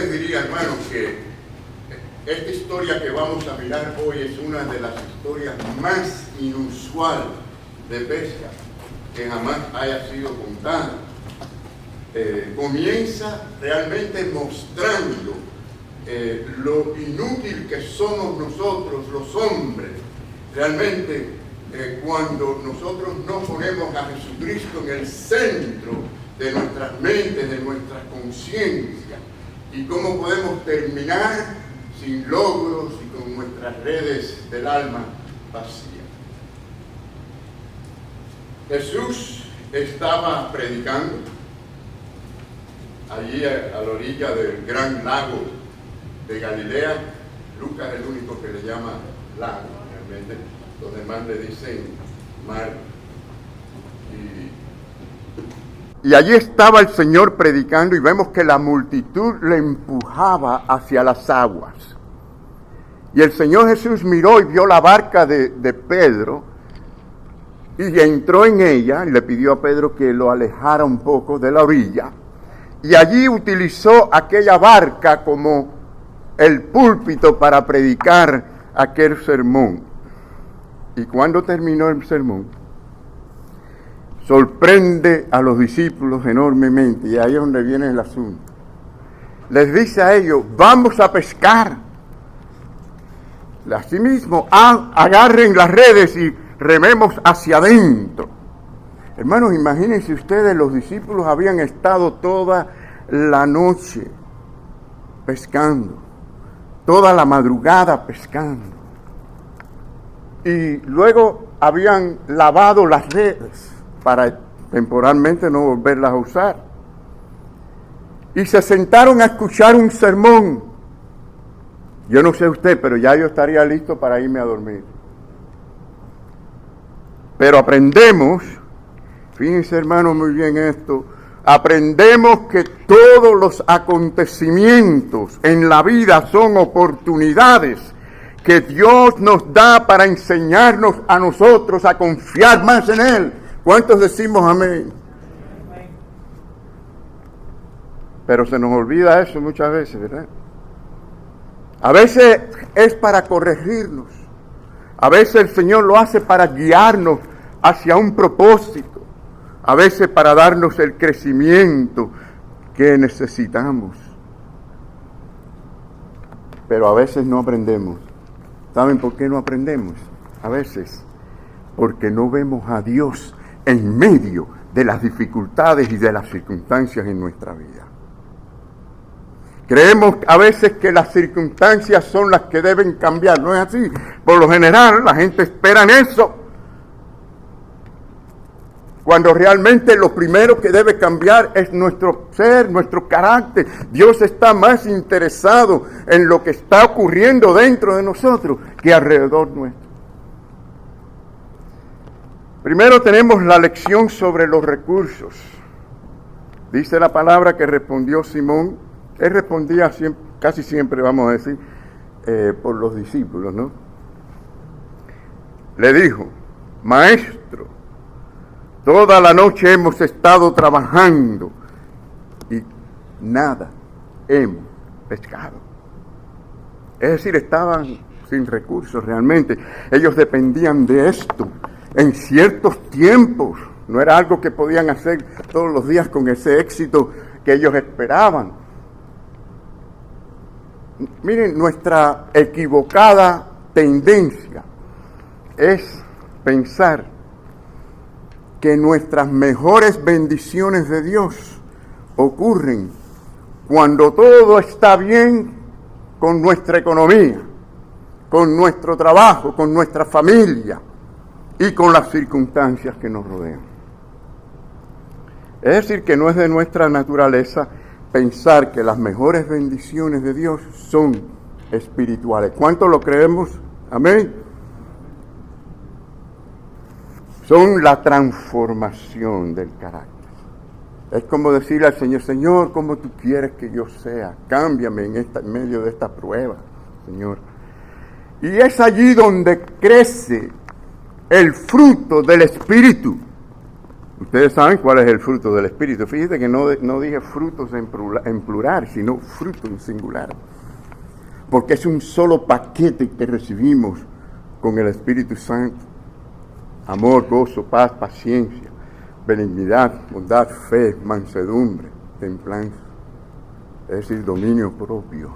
les diría, hermanos, que esta historia que vamos a mirar hoy es una de las historias más inusuales de pesca que jamás haya sido contada. Comienza realmente mostrando lo inútil que somos nosotros los hombres. Realmente cuando nosotros no ponemos a Jesucristo en el centro de nuestras mentes, de nuestras conciencias, y cómo podemos terminar sin logros y con nuestras redes del alma vacías. Jesús estaba predicando allí a la orilla del gran lago de Galilea. Lucas es el único que le llama lago, realmente. Los demás le dicen mar. Y allí estaba el Señor predicando, y vemos que la multitud le empujaba hacia las aguas. Y el Señor Jesús miró y vio la barca de Pedro, y entró en ella, y le pidió a Pedro que lo alejara un poco de la orilla. Y allí utilizó aquella barca como el púlpito para predicar aquel sermón. Y cuando terminó el sermón, sorprende a los discípulos enormemente, y ahí es donde viene el asunto. Les dice a ellos: vamos a pescar. Asimismo, agarren las redes y rememos hacia adentro. Hermanos, imagínense ustedes, los discípulos habían estado toda la noche pescando, toda la madrugada pescando, y luego habían lavado las redes para temporalmente no volverlas a usar, y se sentaron a escuchar un sermón. Yo no sé usted, pero ya yo estaría listo para irme a dormir. Pero aprendemos, fíjense hermanos muy bien esto, aprendemos que todos los acontecimientos en la vida son oportunidades que Dios nos da para enseñarnos a nosotros a confiar más en Él. ¿Cuántos decimos amén? Pero se nos olvida eso muchas veces, ¿verdad? A veces es para corregirnos. A veces el Señor lo hace para guiarnos hacia un propósito. A veces para darnos el crecimiento que necesitamos. Pero a veces no aprendemos. ¿Saben por qué no aprendemos? A veces porque no vemos a Dios en medio de las dificultades y de las circunstancias en nuestra vida. Creemos a veces que las circunstancias son las que deben cambiar. No es así. Por lo general, la gente espera en eso, cuando realmente lo primero que debe cambiar es nuestro ser, nuestro carácter. Dios está más interesado en lo que está ocurriendo dentro de nosotros que alrededor nuestro. Primero tenemos la lección sobre los recursos. Dice la palabra que respondió Simón. Él respondía siempre, casi siempre, vamos a decir, por los discípulos, ¿no? Le dijo: maestro, toda la noche hemos estado trabajando y nada hemos pescado. Es decir, estaban sin recursos realmente. Ellos dependían de esto en ciertos tiempos. No era algo que podían hacer todos los días con ese éxito que ellos esperaban. Miren, nuestra equivocada tendencia es pensar que nuestras mejores bendiciones de Dios ocurren cuando todo está bien con nuestra economía, con nuestro trabajo, con nuestra familia y con las circunstancias que nos rodean. Es decir, que no es de nuestra naturaleza pensar que las mejores bendiciones de Dios son espirituales. ¿Cuánto lo creemos? Amén. Son la transformación del carácter. Es como decirle al Señor: Señor, ¿cómo tú quieres que yo sea? Cámbiame en medio de esta prueba, Señor. Y es allí donde crece el fruto del Espíritu. Ustedes saben cuál es el fruto del Espíritu. Fíjate que no dije frutos en plural, sino fruto en singular. Porque es un solo paquete que recibimos con el Espíritu Santo. Amor, gozo, paz, paciencia, benignidad, bondad, fe, mansedumbre, templanza. Es decir, dominio propio.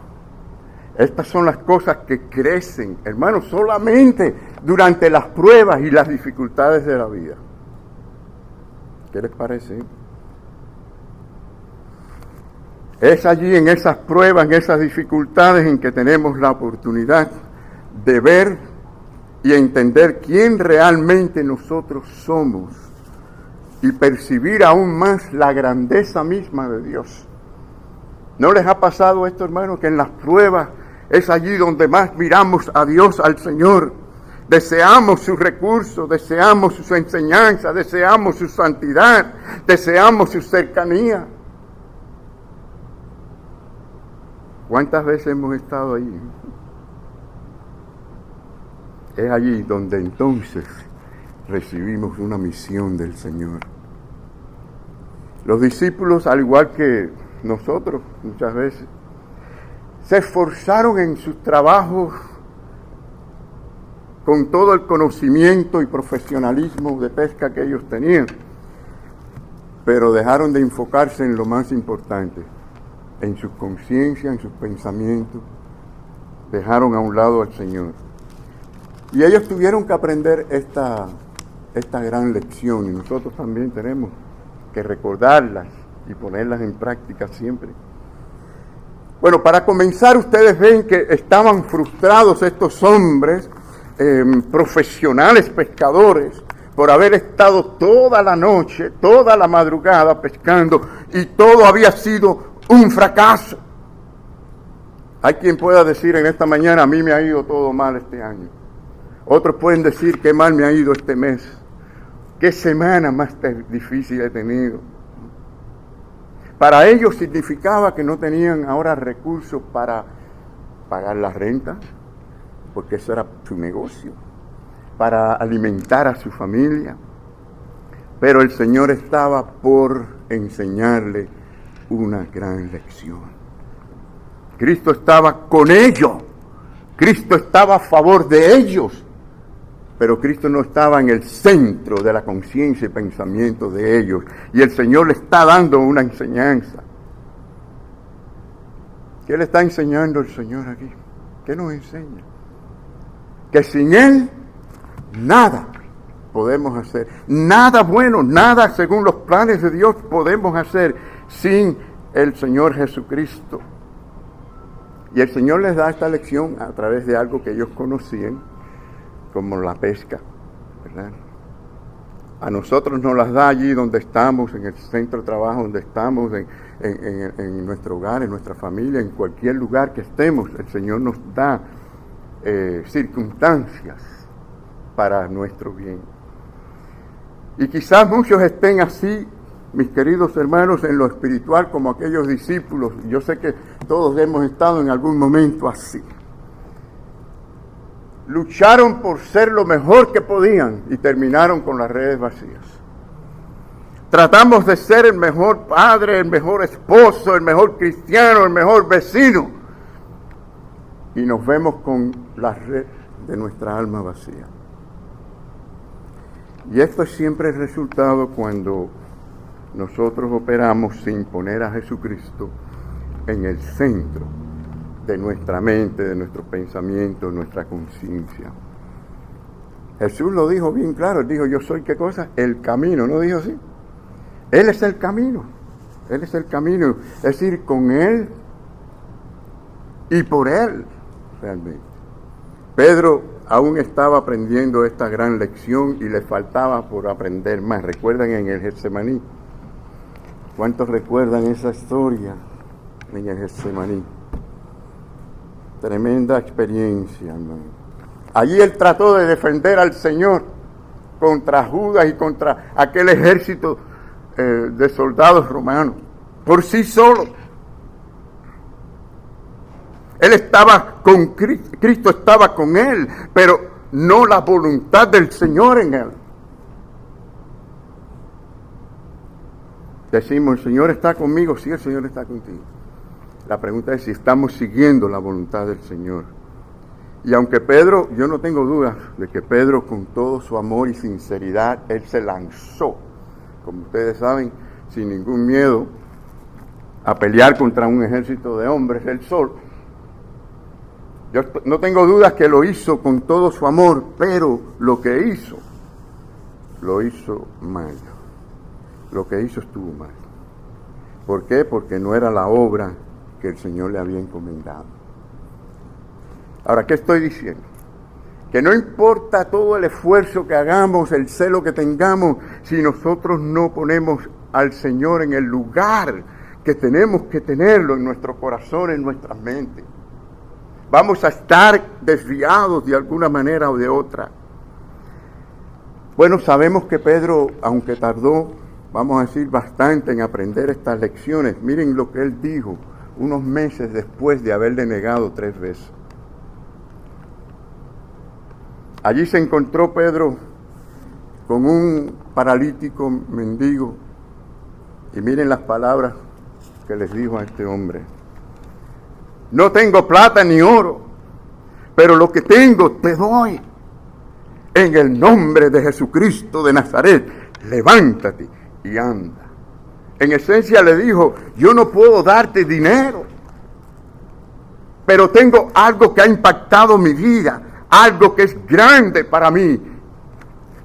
Estas son las cosas que crecen, hermanos, solamente durante las pruebas y las dificultades de la vida. ¿Qué les parece? Es allí en esas pruebas, en esas dificultades en que tenemos la oportunidad de ver y entender quién realmente nosotros somos y percibir aún más la grandeza misma de Dios. ¿No les ha pasado esto, hermanos, que en las pruebas es allí donde más miramos a Dios, al Señor? Deseamos sus recursos, deseamos su enseñanza, deseamos su santidad, deseamos su cercanía. ¿Cuántas veces hemos estado ahí? Es allí donde entonces recibimos una misión del Señor. Los discípulos, al igual que nosotros muchas veces, se esforzaron en sus trabajos con todo el conocimiento y profesionalismo de pesca que ellos tenían, pero dejaron de enfocarse en lo más importante, en su conciencia, en sus pensamientos, dejaron a un lado al Señor. Y ellos tuvieron que aprender esta gran lección, y nosotros también tenemos que recordarlas y ponerlas en práctica siempre. Bueno, para comenzar, ustedes ven que estaban frustrados estos hombres, profesionales pescadores, por haber estado toda la noche, toda la madrugada pescando, y todo había sido un fracaso. Hay quien pueda decir en esta mañana: a mí me ha ido todo mal este año. Otros pueden decir: qué mal me ha ido este mes, qué semana más difícil he tenido. Para ellos significaba que no tenían ahora recursos para pagar la renta, porque eso era su negocio, para alimentar a su familia. Pero el Señor estaba por enseñarle una gran lección. Cristo estaba con ellos, Cristo estaba a favor de ellos, pero Cristo no estaba en el centro de la conciencia y pensamiento de ellos. Y el Señor le está dando una enseñanza. ¿Qué le está enseñando el Señor aquí? ¿Qué nos enseña? Que sin Él nada podemos hacer. Nada bueno, nada según los planes de Dios podemos hacer sin el Señor Jesucristo. Y el Señor les da esta lección a través de algo que ellos conocían, como la pesca, ¿verdad? A nosotros nos las da allí donde estamos, en el centro de trabajo donde estamos, en nuestro hogar, en nuestra familia, en cualquier lugar que estemos. El Señor nos da circunstancias para nuestro bien. Y quizás muchos estén así, mis queridos hermanos, en lo espiritual, como aquellos discípulos. Yo sé que todos hemos estado en algún momento así. Lucharon por ser lo mejor que podían y terminaron con las redes vacías. Tratamos de ser el mejor padre, el mejor esposo, el mejor cristiano, el mejor vecino, y nos vemos con la red de nuestra alma vacía. Y esto es siempre el resultado cuando nosotros operamos sin poner a Jesucristo en el centro de nuestra mente, de nuestro pensamiento, de nuestra conciencia. Jesús lo dijo bien claro. Él dijo: yo soy, ¿qué cosa? El camino. ¿No dijo así? Él es el camino. Él es el camino. Es decir, con Él y por Él, realmente. Pedro aún estaba aprendiendo esta gran lección y le faltaba por aprender más. ¿Recuerdan en el Getsemaní? ¿Cuántos recuerdan esa historia en el Getsemaní? Tremenda experiencia, hermano. Allí él trató de defender al Señor contra Judas y contra aquel ejército de soldados romanos, por sí solo. Él estaba con Cristo, Cristo estaba con él, pero no la voluntad del Señor en él. decimos, el Señor está conmigo, sí, el Señor está contigo. La pregunta es si estamos siguiendo la voluntad del Señor. Y aunque Pedro, yo no tengo dudas de que Pedro con todo su amor y sinceridad, él se lanzó, como ustedes saben, sin ningún miedo, a pelear contra un ejército de hombres, él solo. Yo no tengo dudas que lo hizo con todo su amor, pero lo que hizo, lo hizo mal. Lo que hizo estuvo mal. ¿Por qué? Porque no era la obra que el Señor le había encomendado. Ahora, ¿qué estoy diciendo? Que no importa todo el esfuerzo que hagamos, el celo que tengamos, si nosotros no ponemos al Señor en el lugar que tenemos que tenerlo en nuestro corazón, en nuestra mente. Vamos a estar desviados de alguna manera o de otra. Bueno, sabemos que Pedro, aunque tardó, vamos a decir, bastante en aprender estas lecciones, miren lo que él dijo unos meses después de haberle negado 3 veces. Allí se encontró Pedro con un paralítico mendigo y miren las palabras que les dijo a este hombre. No tengo plata ni oro, pero lo que tengo te doy. En el nombre de Jesucristo de Nazaret, levántate y anda. En esencia le dijo, yo no puedo darte dinero, pero tengo algo que ha impactado mi vida, algo que es grande para mí.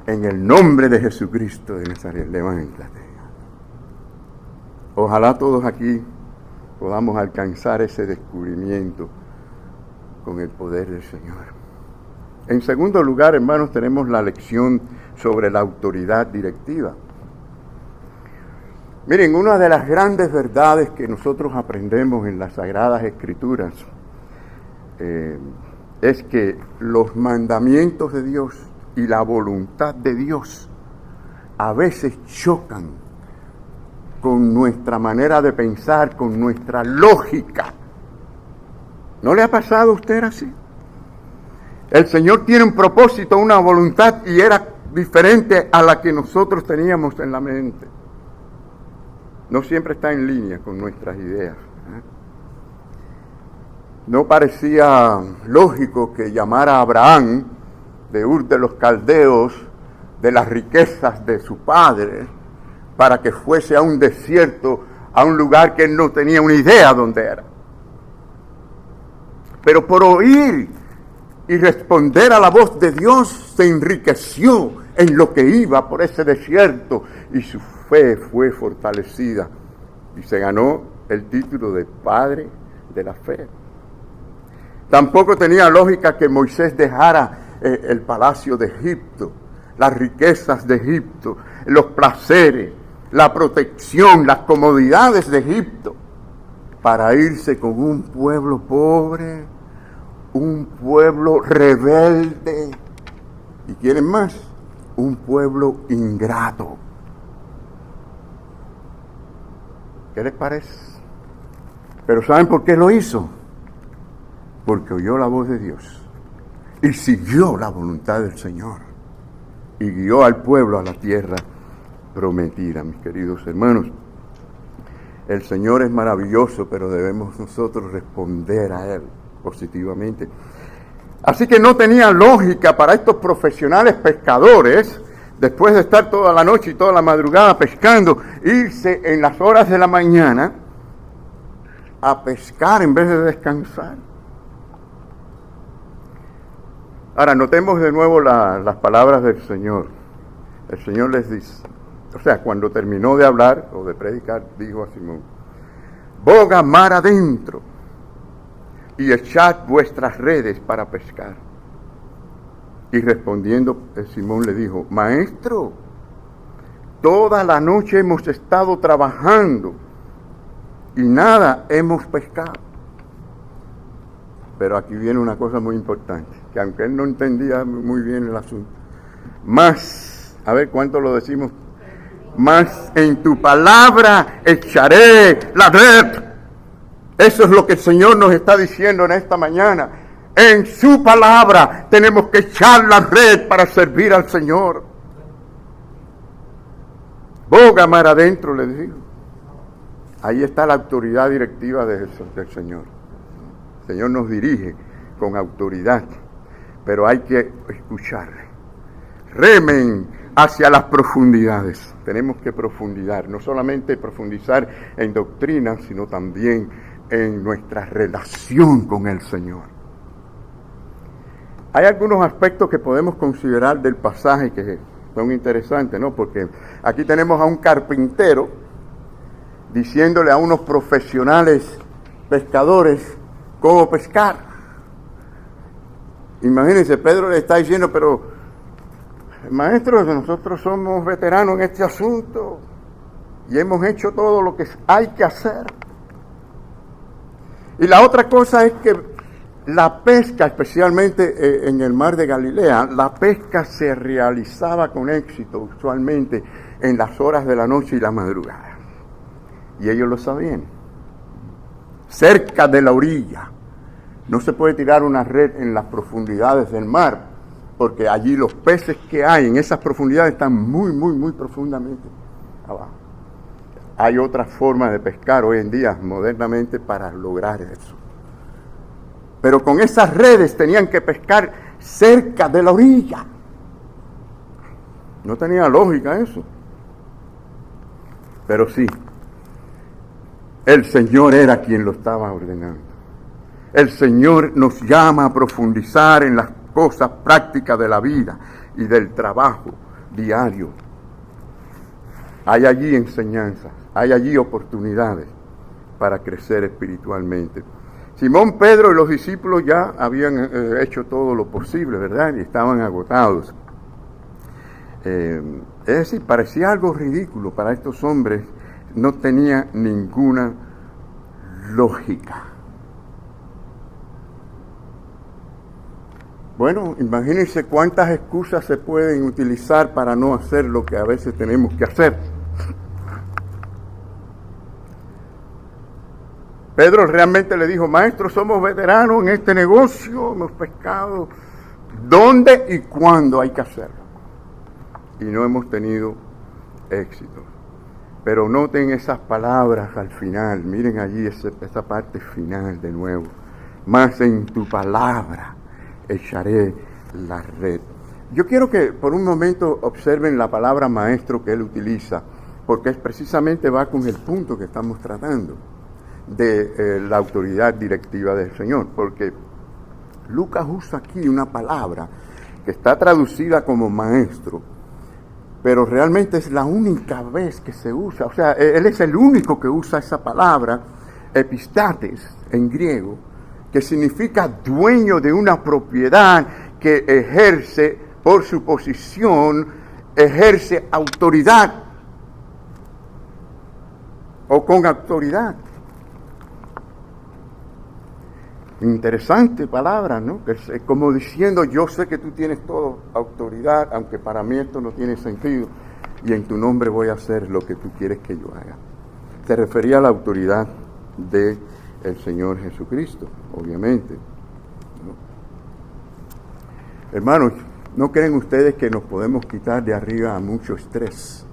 En el nombre de Jesucristo de Nazaret, levántate. Ojalá todos aquí podamos alcanzar ese descubrimiento con el poder del Señor. En segundo lugar, hermanos, tenemos la lección sobre la autoridad directiva. Miren, una de las grandes verdades que nosotros aprendemos en las Sagradas Escrituras es que los mandamientos de Dios y la voluntad de Dios a veces chocan con nuestra manera de pensar, con nuestra lógica. ¿No le ha pasado a usted así? El Señor tiene un propósito, una voluntad, y era diferente a la que nosotros teníamos en la mente. No siempre está en línea con nuestras ideas. No parecía lógico que llamara a Abraham de Ur de los Caldeos, de las riquezas de su padre, para que fuese a un desierto, a un lugar que él no tenía una idea dónde era. Pero por oír y responder a la voz de Dios, se enriqueció en lo que iba por ese desierto, y su fe fue fortalecida, y se ganó el título de padre de la fe. Tampoco tenía lógica que Moisés dejara el palacio de Egipto, las riquezas de Egipto, los placeres, la protección, las comodidades de Egipto, para irse con un pueblo pobre, un pueblo rebelde, y ¿quieren más? Un pueblo ingrato. ¿Qué les parece? Pero ¿saben por qué lo hizo? Porque oyó la voz de Dios y siguió la voluntad del Señor y guió al pueblo a la tierra prometida. Mis queridos hermanos, el Señor es maravilloso, pero debemos nosotros responder a Él positivamente. Así que no tenía lógica para estos profesionales pescadores, después de estar toda la noche y toda la madrugada pescando, irse en las horas de la mañana a pescar en vez de descansar. Ahora, notemos de nuevo las palabras del Señor. El Señor les dice, o sea, cuando terminó de hablar o de predicar, dijo a Simón, boga mar adentro y echad vuestras redes para pescar. Y respondiendo, Simón le dijo, Maestro, toda la noche hemos estado trabajando y nada hemos pescado. Pero aquí viene una cosa muy importante, que aunque él no entendía muy bien el asunto, más, a ver cuánto lo decimos, más en tu palabra echaré la red. Eso es lo que el Señor nos está diciendo en esta mañana. En su palabra tenemos que echar la red para servir al Señor. Boga mar adentro, le digo, Ahí está la autoridad directiva del Señor. El Señor nos dirige con autoridad, pero hay que escucharle. Remen hacia las profundidades. Tenemos que profundizar, no solamente profundizar en doctrina, sino también en nuestra relación con el Señor. Hay algunos aspectos que podemos considerar del pasaje que son interesantes, ¿no? Porque aquí tenemos a un carpintero diciéndole a unos profesionales pescadores cómo pescar. Imagínense, Pedro le está diciendo, pero maestro, nosotros somos veteranos en este asunto y hemos hecho todo lo que hay que hacer. Y la otra cosa es que la pesca, especialmente en el mar de Galilea, la pesca se realizaba con éxito usualmente en las horas de la noche y la madrugada. Y ellos lo sabían. Cerca de la orilla. No se puede tirar una red en las profundidades del mar, porque allí los peces que hay en esas profundidades están muy, muy, muy profundamente abajo. Hay otra forma de pescar hoy en día, modernamente, para lograr eso. Pero con esas redes tenían que pescar cerca de la orilla. No tenía lógica eso. Pero sí, el Señor era quien lo estaba ordenando. El Señor nos llama a profundizar en las cosas prácticas de la vida y del trabajo diario. Hay allí enseñanzas, hay allí oportunidades para crecer espiritualmente. Simón Pedro y los discípulos ya habían hecho todo lo posible, ¿verdad? Y estaban agotados. Es decir, parecía algo ridículo para estos hombres, no tenía ninguna lógica. Bueno, imagínense cuántas excusas se pueden utilizar para no hacer lo que a veces tenemos que hacer. Pedro realmente le dijo, maestro, somos veteranos en este negocio, hemos pescado. ¿Dónde y cuándo hay que hacerlo? Y no hemos tenido éxito. Pero noten esas palabras al final, miren allí esa parte final de nuevo. Más en tu palabra echaré la red. Yo quiero que por un momento observen la palabra maestro que él utiliza, porque precisamente va con el punto que estamos tratando de la autoridad directiva del Señor, porque Lucas usa aquí una palabra que está traducida como maestro, pero realmente es la única vez que se usa, o sea, él es el único que usa esa palabra, epistates en griego, que significa dueño de una propiedad que ejerce, por su posición, ejerce autoridad, o con autoridad. Interesante palabra, ¿no? Que es como diciendo, yo sé que tú tienes toda autoridad, aunque para mí esto no tiene sentido, y en tu nombre voy a hacer lo que tú quieres que yo haga. Se refería a la autoridad del Señor Jesucristo, obviamente, ¿no? Hermanos, ¿no creen ustedes que nos podemos quitar de arriba mucho estrés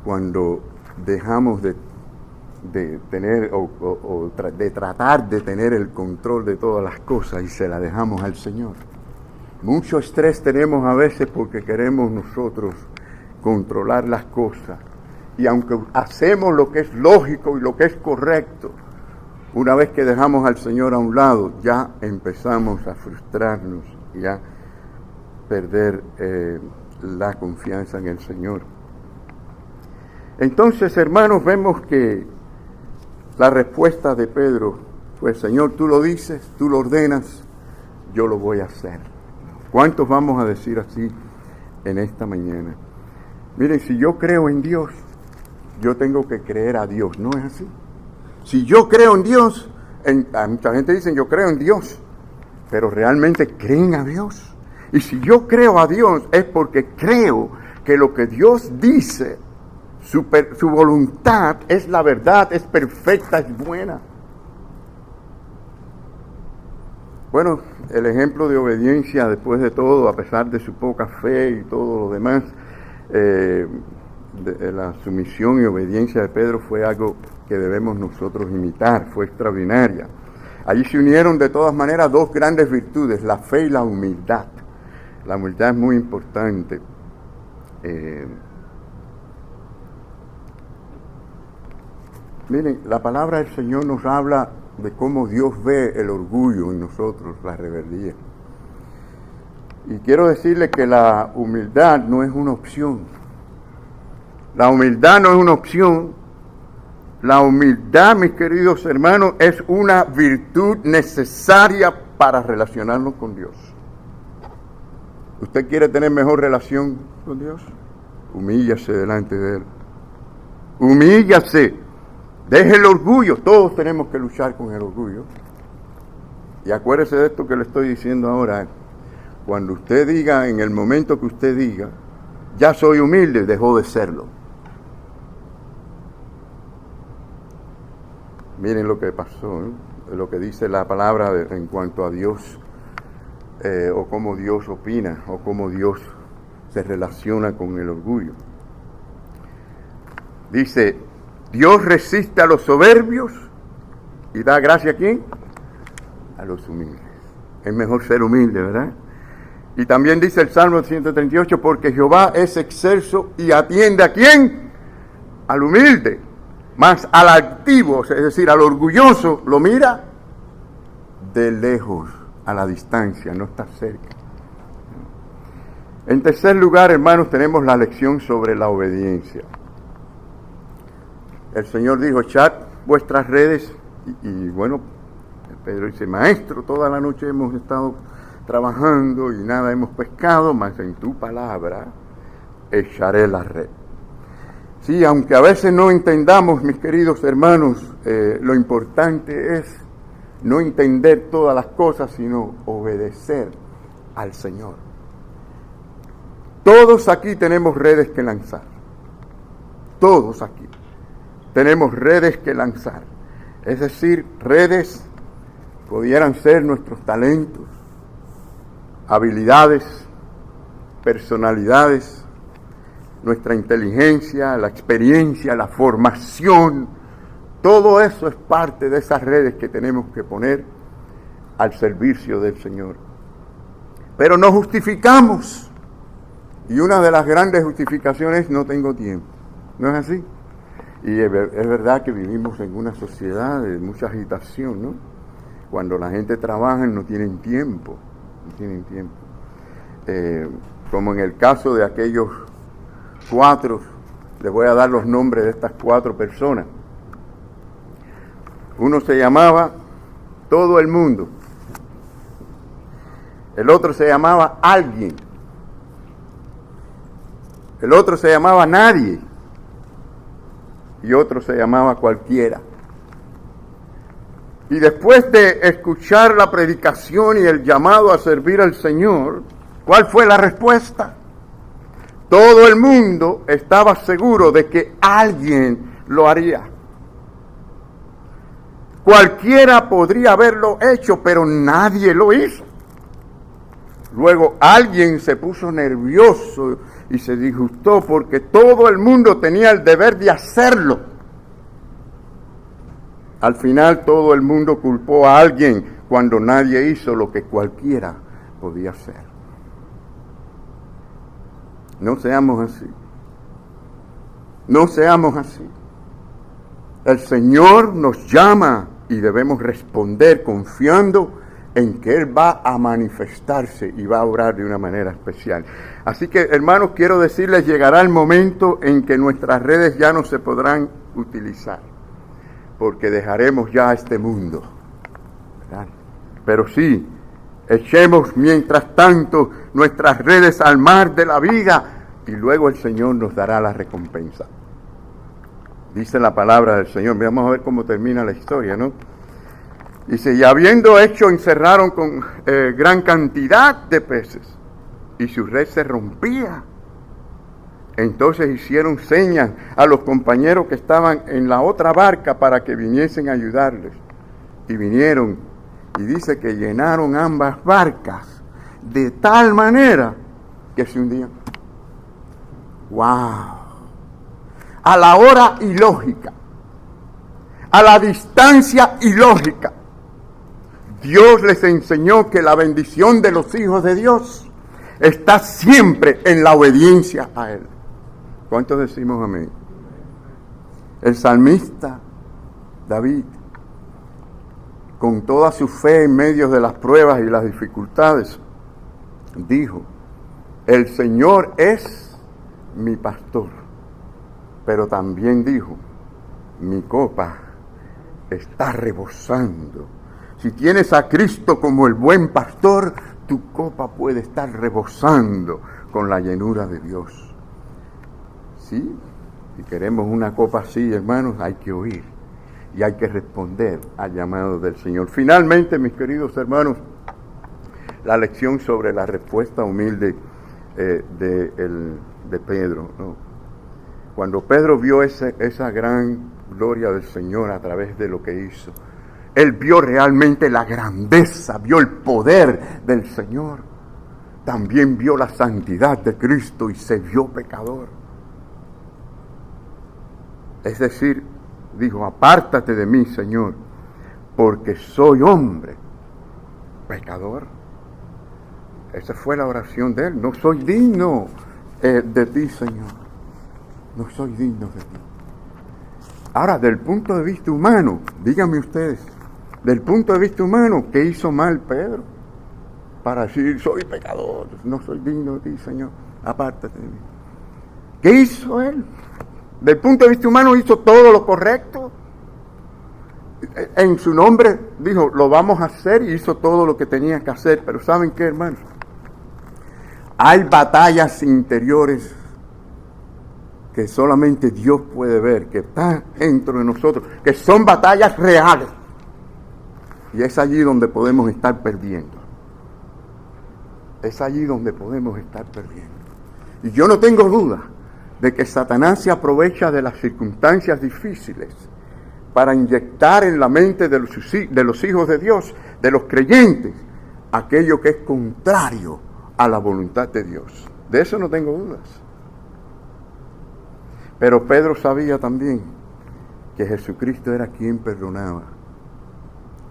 cuando dejamos de tener de tratar de tener el control de todas las cosas y se la dejamos al Señor? Mucho estrés tenemos a veces porque queremos nosotros controlar las cosas, y aunque hacemos lo que es lógico y lo que es correcto, una vez que dejamos al Señor a un lado, ya empezamos a frustrarnos y a perder la confianza en el Señor. Entonces, hermanos, vemos que la respuesta de Pedro fue, Señor, tú lo dices, tú lo ordenas, yo lo voy a hacer. ¿Cuántos vamos a decir así en esta mañana? Miren, si yo creo en Dios, yo tengo que creer a Dios, ¿no es así? Si yo creo en Dios, mucha gente dice, yo creo en Dios, pero realmente creen a Dios. Y si yo creo a Dios es porque creo que lo que Dios dice, su voluntad es la verdad, es perfecta, es buena. Bueno, el ejemplo de obediencia después de todo, a pesar de su poca fe y todo lo demás, la sumisión y obediencia de Pedro fue algo que debemos nosotros imitar, fue extraordinaria. Allí se unieron de todas maneras dos grandes virtudes, la fe y la humildad. La humildad es muy importante. Miren, la palabra del Señor nos habla de cómo Dios ve el orgullo en nosotros, la rebeldía. Y quiero decirle que la humildad no es una opción. La humildad no es una opción. La humildad, mis queridos hermanos, es una virtud necesaria para relacionarnos con Dios. ¿Usted quiere tener mejor relación con Dios? Humíllase delante de Él. Humíllase. Deje el orgullo. Todos tenemos que luchar con el orgullo. Y acuérdese de esto que le estoy diciendo ahora. Cuando usted diga, en el momento que usted diga, ya soy humilde, dejó de serlo. Miren lo que pasó, lo que dice la palabra en cuanto a Dios, o cómo Dios opina, o cómo Dios se relaciona con el orgullo. Dice, Dios resiste a los soberbios y da gracia ¿a quién? A los humildes. Es mejor ser humilde, ¿verdad? Y también dice el Salmo 138, porque Jehová es excelso y atiende ¿a quién? Al humilde. Más al altivo, es decir, al orgulloso, lo mira de lejos, a la distancia, no está cerca. En tercer lugar, hermanos, tenemos la lección sobre la obediencia. El Señor dijo, echad vuestras redes, y bueno, Pedro dice, maestro, toda la noche hemos estado trabajando y nada hemos pescado, mas en tu palabra echaré la red. Sí, aunque a veces no entendamos, mis queridos hermanos, lo importante es no entender todas las cosas, sino obedecer al Señor. Todos aquí tenemos redes que lanzar. Todos aquí tenemos redes que lanzar. Es decir, redes pudieran ser nuestros talentos, habilidades, personalidades, nuestra inteligencia, la experiencia, la formación, todo eso es parte de esas redes que tenemos que poner al servicio del Señor. Pero nos justificamos, y una de las grandes justificaciones es no tengo tiempo. ¿No es así? Y es verdad que vivimos en una sociedad de mucha agitación, ¿no? Cuando la gente trabaja no tienen tiempo, no tienen tiempo. Como en el caso de aquellos 4, les voy a dar los nombres de estas 4 personas. Uno se llamaba Todo el Mundo. El otro se llamaba Alguien. El otro se llamaba Nadie. Y otro se llamaba Cualquiera. Y después de escuchar la predicación y el llamado a servir al Señor, ¿cuál fue la respuesta? Todo el mundo estaba seguro de que alguien lo haría. Cualquiera podría haberlo hecho, pero nadie lo hizo. Luego alguien se puso nervioso y se disgustó porque todo el mundo tenía el deber de hacerlo. Al final todo el mundo culpó a alguien cuando nadie hizo lo que cualquiera podía hacer. No seamos así. No seamos así. El Señor nos llama y debemos responder confiando en que Él va a manifestarse y va a obrar de una manera especial. Así que, hermanos, quiero decirles, llegará el momento en que nuestras redes ya no se podrán utilizar, porque dejaremos ya este mundo, ¿verdad? Pero sí, echemos mientras tanto nuestras redes al mar de la vida y luego el Señor nos dará la recompensa. Dice la palabra del Señor. Vamos a ver cómo termina la historia, ¿no? Dice, y habiendo hecho, encerraron con gran cantidad de peces y su red se rompía. Entonces hicieron señas a los compañeros que estaban en la otra barca para que viniesen a ayudarles. Y vinieron, y dice que llenaron ambas barcas de tal manera que se hundían. ¡Wow! a la hora ilógica, a la distancia ilógica. Dios les enseñó que la bendición de los hijos de Dios está siempre en la obediencia a Él. ¿Cuántos decimos amén? El salmista David, con toda su fe en medio de las pruebas y las dificultades, dijo: el Señor es mi pastor. Pero también dijo: mi copa está rebosando. Si tienes a Cristo como el buen pastor, tu copa puede estar rebosando con la llenura de Dios. ¿Sí? Si queremos una copa así, hermanos, hay que oír y hay que responder al llamado del Señor. Finalmente, mis queridos hermanos, la lección sobre la respuesta humilde de Pedro, ¿no? Cuando Pedro vio esa gran gloria del Señor a través de lo que hizo, él vio realmente la grandeza, vio el poder del Señor. También vio la santidad de Cristo y se vio pecador. Es decir, dijo: apártate de mí, Señor, porque soy hombre pecador. Esa fue la oración de él. No soy digno de ti, Señor. No soy digno de ti. Ahora, del punto de vista humano, díganme ustedes, del punto de vista humano, ¿qué hizo mal Pedro? Para decir: soy pecador, no soy digno de ti, Señor, apártate de mí. ¿Qué hizo él? Del punto de vista humano, hizo todo lo correcto. En su nombre dijo: lo vamos a hacer, y hizo todo lo que tenía que hacer. Pero ¿saben qué, hermanos? Hay batallas interiores que solamente Dios puede ver, que están dentro de nosotros, que son batallas reales. Y es allí donde podemos estar perdiendo. Es allí donde podemos estar perdiendo. Y yo no tengo duda de que Satanás se aprovecha de las circunstancias difíciles para inyectar en la mente de los hijos de Dios, de los creyentes, aquello que es contrario a la voluntad de Dios. De eso no tengo dudas. Pero Pedro sabía también que Jesucristo era quien perdonaba.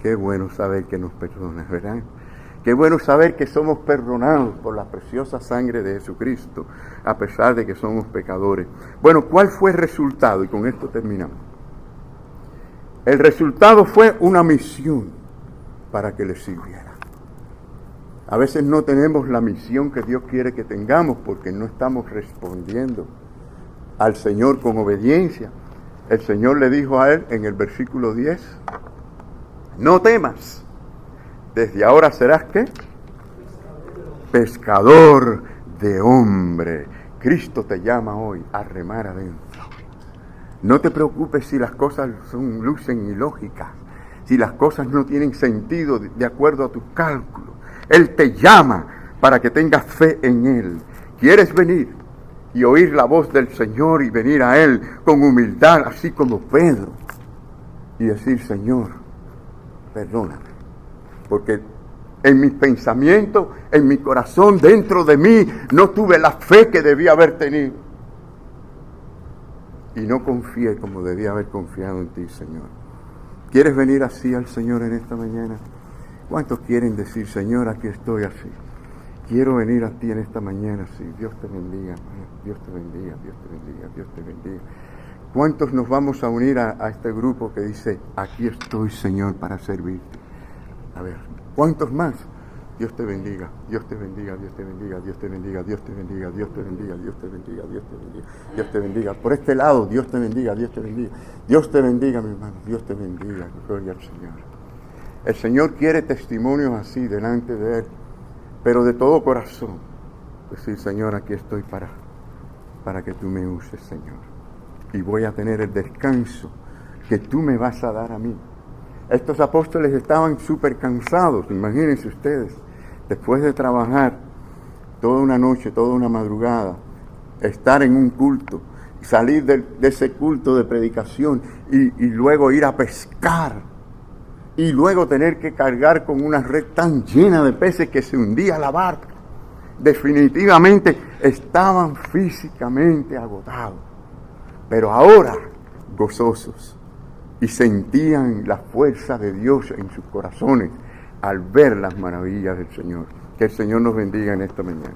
Qué bueno saber que nos perdona, ¿verdad? Qué bueno saber que somos perdonados por la preciosa sangre de Jesucristo, a pesar de que somos pecadores. Bueno, ¿cuál fue el resultado? Y con esto terminamos. El resultado fue una misión para que le sirviera. A veces no tenemos la misión que Dios quiere que tengamos porque no estamos respondiendo al Señor con obediencia. El Señor le dijo a él en el versículo 10: no temas, desde ahora serás ¿qué? Pescador de hombre. Cristo te llama hoy a remar adentro. No te preocupes si las cosas lucen ilógicas, si las cosas no tienen sentido de acuerdo a tus cálculos. Él te llama para que tengas fe en Él. ¿Quieres venir y oír la voz del Señor y venir a Él con humildad, así como Pedro, y decir: Señor, perdóname, porque en mis pensamientos, en mi corazón, dentro de mí, no tuve la fe que debía haber tenido, y no confié como debía haber confiado en ti, Señor? ¿Quieres venir así al Señor en esta mañana? ¿Cuántos quieren decir: Señor, aquí estoy así? Quiero venir a ti en esta mañana así. Dios te bendiga, Dios te bendiga, Dios te bendiga, Dios te bendiga. ¿Cuántos nos vamos a unir a este grupo que dice: aquí estoy, Señor, para servirte? A ver, ¿cuántos más? Dios te bendiga, Dios te bendiga, Dios te bendiga, Dios te bendiga, Dios te bendiga, Dios te bendiga, Dios te bendiga, Dios te bendiga, Dios te bendiga. Por este lado, Dios te bendiga, Dios te bendiga. Dios te bendiga, mi hermano, Dios te bendiga. Gloria al Señor. El Señor quiere testimonios así delante de Él, pero de todo corazón. Decir: Señor, aquí estoy para que tú me uses, Señor. Y voy a tener el descanso que tú me vas a dar a mí. Estos apóstoles estaban súper cansados, imagínense ustedes, después de trabajar toda una noche, toda una madrugada, estar en un culto, salir de ese culto de predicación y luego ir a pescar, y luego tener que cargar con una red tan llena de peces que se hundía la barca. Definitivamente estaban físicamente agotados. pero ahora gozosos, y sentían la fuerza de Dios en sus corazones al ver las maravillas del Señor. Que el Señor nos bendiga en esta mañana.